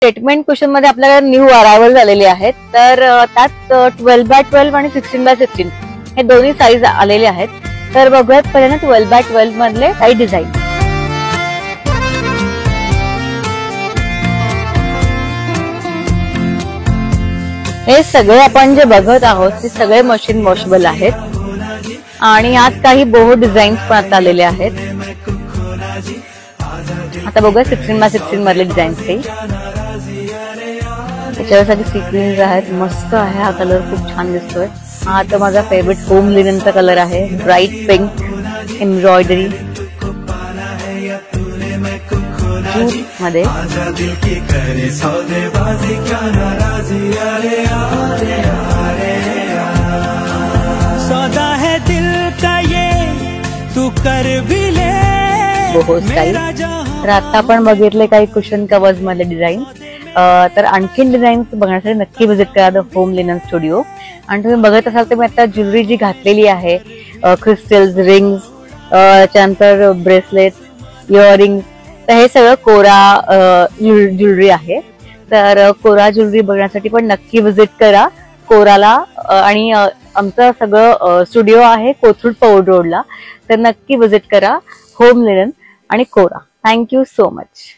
Statement question मध्ये आपल्याला new arrival झालेले आहेत. तर त्यात 12x12 आणि 16x16 हे दोन्ही साईज आलेले आहेत. तर बघूयात पहिल्यांदा 12x12 मधले काही डिझाईन. हे सगळे आपण जे बघत आहोत ते सगळे मशीन वॉशेबल आहेत आणि यात काही बोहो डिझाईन्स पण आता आलेले आहेत. आता बघूया 16x16 मधले डिझाईन्स काही. त्याच्यासाठी सिक्वेन्स आहेत. मस्त आहे हा कलर, खूप छान दिसतोय. हा तर माझा फेवरेट होम लिननचा कलर आहे, ब्राईट पिंक एम्ब्रॉयडरी मध्ये. सौदा है दिल का ये तू कर भी ले. Boho style. तर आता आपण बघितले काही कुशन कवर्स मधले डिझाईन. तर आणखीन डिझाईन्स बघण्यासाठी नक्की व्हिजिट करा द होम लिनन स्टुडिओ. आणि तुम्ही बघत असाल तर मी आता ज्वेलरी जी घातलेली आहे, क्रिस्टल्स, रिंग्स, त्यानंतर ब्रेसलेट, इयरिंग, तर हे सगळं कोरा ज्वेलरी आहे. तर कोरा ज्वेलरी बघण्यासाठी पण नक्की व्हिजिट करा कोराला. आणि आमचं सगळं स्टुडिओ आहे कोथरूड पौड रोडला. तर नक्की व्हिजिट करा होम लिनन आणि कोरा. Thank you so much.